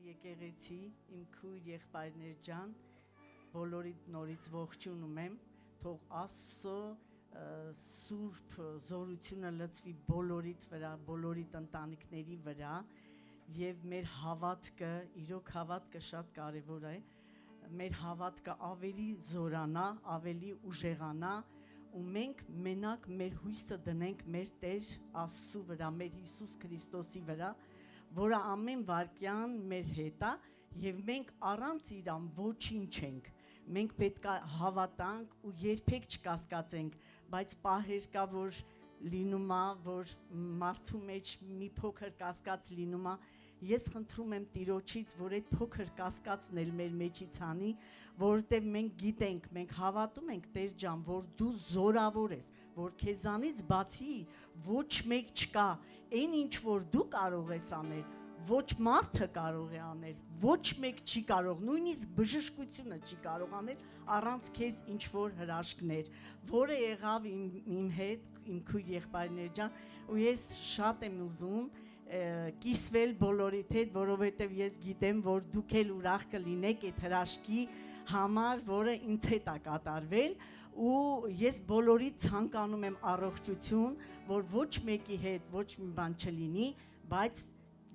եկեղեցի, իմ քույր եղբայրներ ջան, բոլորիդ նորից ողջունում եմ, թող Աստծո սուրբ զորությունը լցվի բոլորիդ վրա, բոլորիդ ընտանիքների վրա եւ մեր հավատքը, իրոք հավատքը շատ կարեւոր է, մեր հավատքը ավելի զորանա, ավելի ուժեղանա ու մենք մենակ մեր հույսը դնենք մեր Տեր Աստծո վրա, մեր Հիսուս Քրիստոսի վրա, որը ամեն վարքյան մեր հետ է եւ մենք առանց իրան ոչինչ չենք։ Մենք պետք է հավատանք ու երբեք չկասկածենք, բայց պահեր կա, որ լինում է, որ մարդու մեջ մի փոքր կասկած լինում է։ Ես խնդրում եմ Տիրոջից, որ այդ փոքր կասկածն էլ մեր մեջից անի, որովհետև մենք գիտենք, մենք հավատում ենք Տեր ջան, որ դու զորավոր ես, որ քեզանից բացի ոչ մեկ չկա, այն ինչ որ դու կարող ես անել, ոչ մարդը կարող է անել, ոչ մեկ չի կարող, նույնիսկ բժշկությունը չի կարող անել առանց քեզ ինչ որ հրաշքներ, որը եղավ իմ հետ, իմ քույր եղբայրներ ջան, ու ես շատ եմ ուզում կիսվել բոլորիդ հետ, որովհետև ես գիտեմ, որ դուք էլ ուրախ կլինեք այդ հրաշքի համար, որը ինձ հետ է կատարվել, ու ես բոլորիդ ցանկանում եմ առողջություն, որ ոչ մեկի հետ ոչ մի բան չլինի, բայց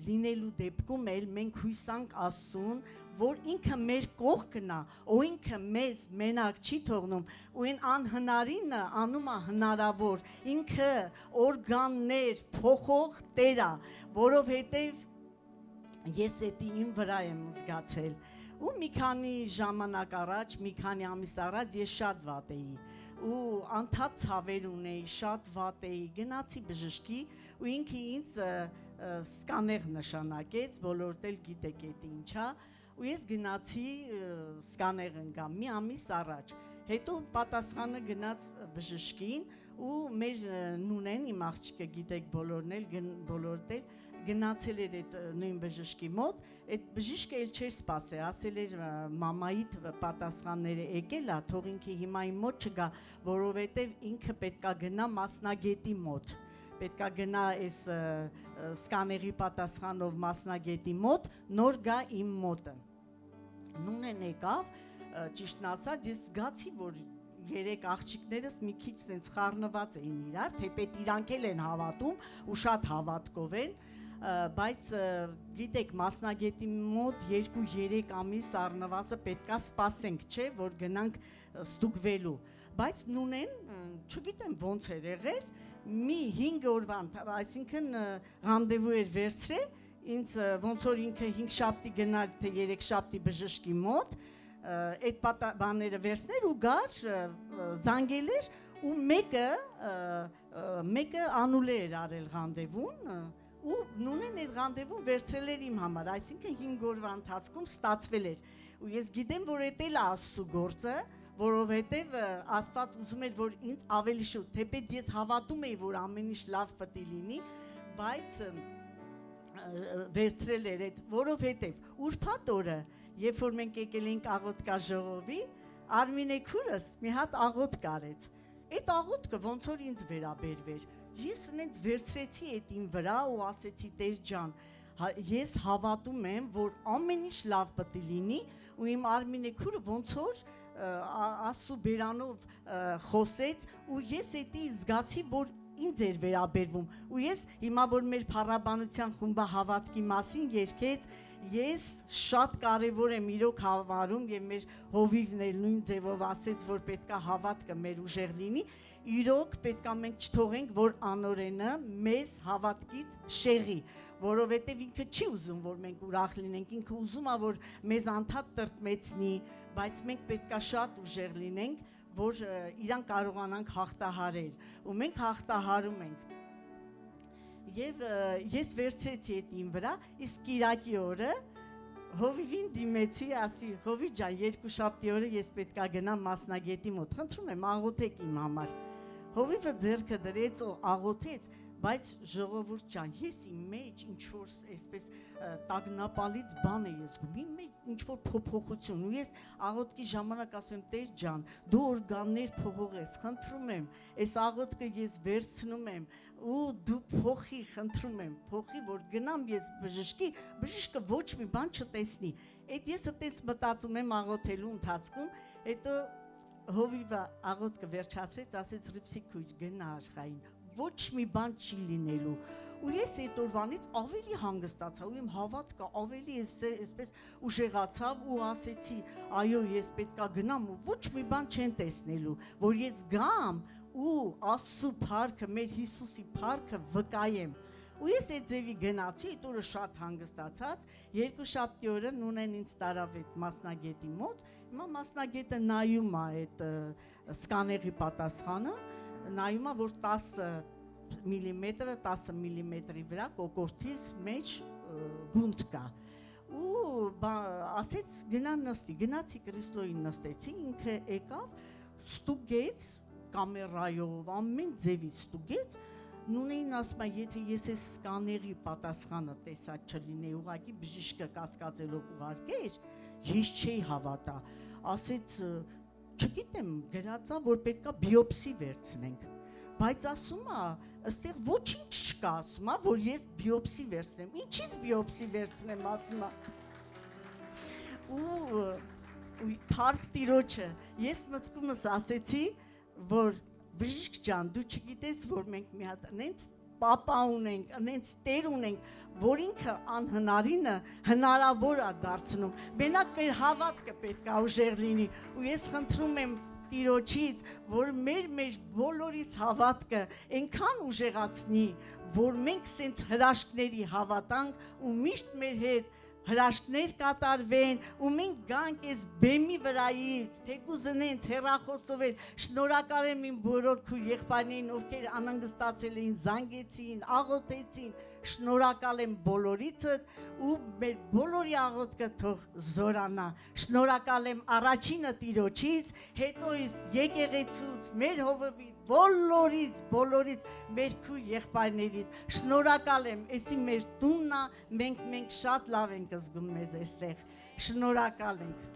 լինելու դեպքում էլ մենք հույսանք Աստծուն, որ ինքը մեր կողքն է, ու ինքը մեզ մենակ չի թողնում, ու այն անհնարինը անում է հնարավոր, ինքը օրգաններ փոխող Տեր է, որովհետև ես դա իմ վրա եմ զգացել, ու մի քանի ժամանակ առաջ, մի քանի ամիս առաջ ես շատ վատ էի, ու անդադ ցավեր ունեի, շատ վատ էի, գնացի բժշկի, ու ինքը ինձ սկաներ նշանակեց, բոլորդ էլ գիտեք դա ինչ է, ու ես գնացի սկաներ ընկամ մի ամիս առաջ, հետո պատասխանը գնաց բժշկին, ու մեր նունեն, իմ աղջիկը գիտեք բոլորդ էլ գնացել էր այդ նույն բժշկի մոտ, այդ բժիշկը էլ չէր սպասել, ասել էր մամայիդ պատասխանները եկել է, թող ինքը հիմա իմ մոտ չգա, որովհետև ինքը պետքա գնա մասնագետի մոտ, պետքա գնա այս սկաների պատասխանով մասնագետի մոտ, նոր գա իմ մոտը։ Նունեն եկավ, ճիշտն ասած, ես զգացի, որ երեք աղջիկներս մի քիչ սենց խառնված էին իրար, թեպետ իրանք էլ են հավատում ու շատ հավատքով են, բայց գիտեք մասնագետի մոտ 2-3 ամիս առնվազն պետքա սպասենք, չէ, որ գնանք ստուգվելու, բայց նունեն, չգիտեմ ոնց էր եղել, մի 5 օրվա, այսինքն ռանդևու էր վերցրել, ինձ ոնց որ ինքը 5 շաբթի գնար, թե 3 շաբթի բժշկի մոտ, այդ բաները վերցներ ու գար, զանգել էր ու մեկը անուլե էր արել ռանդևուն ու նունեն այդ ռանդևուն վերցրել էր իմ համար, այսինքն 5 օրվա ընթացքում ստացվել էր ու ես գիտեմ, որ էդ էլ է Աստծո գործը, որովհետև Աստված ուզում էր, որ ինձ ավելի շուտ, թեպետ ես հավատում էի, որ ամեն ինչ լավ պետք է լինի, բայց վերցրել էր այդ, որովհետև ուրբաթ օրը, երբ որ մենք եկել ենք աղոթքա ժողովի, Արմինե քուրս մի հատ աղոթք արեց, այդ աղոթքը ոնց որ ինձ վերաբերվեր, ես ինձ վերցրեցի այդ իմ վրա ու ասեցի Տեր ջան, ես հավատում եմ, որ ամեն ինչ լավ պետք է լինի ու իմ Արմինե քուրը ոնց որ Աստծո բերանով խոսեց ու ես դա զգացի, որ ինձ էր վերաբերվում ու ես հիմա որ մեր փառաբանության խումբը հավատքի մասին երգեց, ես շատ կարևոր եմ իրոք համարում եւ մեր հովիվն էլ նույն ձևով ասեց, որ պետքա հավատքը մեր ուժեղ լինի, իրոք պետքա մենք չթողենք, որ անօրենը մեզ հավատքից շեղի, որովհետեւ ինքը չի ուզում, որ մենք ուրախ լինենք, ինքը ուզում է, որ մեզ անդադ տրտմեցնի, բայց մենք պետքա շատ ուժեղ լինենք, որ իրան կարողանանք հաղթահարել ու մենք հաղթահարում ենք եւ ես վերցրեցի այդ իմ վրա իսկ Կիրակի օրը հովիվին դիմեցի ասի հովի ջան երկու շաբթի օրը ես պետքա գնամ մասնագետի մոտ խնդրում եմ աղոթեք իմ համար հովիվը ձեռքը դրեց ու աղոթեց բայց ժողովուրդ ջան, ես իմ մեջ ինչ-որ այսպես տագնապալից բան եմ զգում, իմ մեջ ինչ-որ փոփոխություն, ու ես աղոթքի ժամանակ ասում եմ, Տեր ջան, դու օրգաններ փողող ես, խնդրում եմ, այս աղոթքը ես վերցնում եմ, ու դու փոխի, խնդրում եմ, փոխի, որ գնամ ես բժշկի, բժիշկը ոչ մի բան չտեսնի։ Այդ ես այդպես մտածում եմ աղոթելու ընթացքում, հետո հովիվը աղոթքը վերջացրեց, ասեց Ռիփսի քույր, գնա աշխարհին, ոչ մի բան չի լինելու։ Ու ես այդ օրվանից ավելի հանգստացա, ու իմ հավատքը ավելի այսպես ուժեղացավ ու ասեցի, այո, ես պետքա գնամ ու ոչ մի բան չեն տեսնելու, որ ես գամ ու Աստծո փառքը, մեր Հիսուսի փառքը վկայեմ։ Ու ես այդ ձևի գնացի, այդ օրը շատ հանգստացած, երկուշաբթի օրը նույնն ինձ տարավ այդ մասնագետի մոտ, հիմա մասնագետը նայում է այդ սկաների պատասխանը, նայում է, որ 10 միլիմետրի վրա կոկորդից մեջ գունդ կա։ Ու ասեց գնա նստի, գնացի Քրիստոսին նստեցի, ինքը եկավ, ստուգեց կամերայով, ամեն ձևից ստուգեց, նույնին ասում է, եթե ես այս սկաների պատասխանը տեսած չլինեի, ուղղակի բժիշկը կասկածելով ուղարկեր, ես չէի հավատա, ասեց, չգիտեմ, գրածա, որ պետքա բիոպսի վերցնենք, բայց ասում է, այստեղ ոչինչ չկա, ասում է, որ ես բիոպսի վերցնեմ, ինչից բիոպսի վերցնեմ, ասում է, ու փառք Տիրոջը, ես մտքումս ասեցի, որ բժիշկ ջան, դու չգիտես, որ մենք մի հատ նենց պապա ունենք, նենց Տեր ունենք, որ ինքը անհնարինը հնարավոր է դարձնում։ Մենակ մեր հավատքը պետք է ուժեղ լինի, ու ես խնդրում եմ Տիրոջից, որ մեր բոլորիս հավատքը այնքան ուժեղացնի, որ մենք սենց հրաշքների հավատանք ու միշտ մեր հետ հրաշքներ կատարվեն ու մենք գանք այս բեմի վրայից, թեկուզ նենց հեռախոսով էլ, շնորհակալ եմ իմ բոլոր քույր եղբայրներին, ովքեր անհանգստացել էին, զանգեցին, աղոթեցին, շնորհակալ եմ բոլորիցդ ու մեր բոլորի աղոթքը թող զորանա, շնորհակալ եմ առաջինը Տիրոջից, հետո եկեղեցուց, մեր հովվից, բոլորից, մեր քույր եղբայրներից, շնորհակալ եմ, էսի մեր տունն է, մենք շատ լավ ենք զգում մեզ այստեղ, շնորհակալ ենք։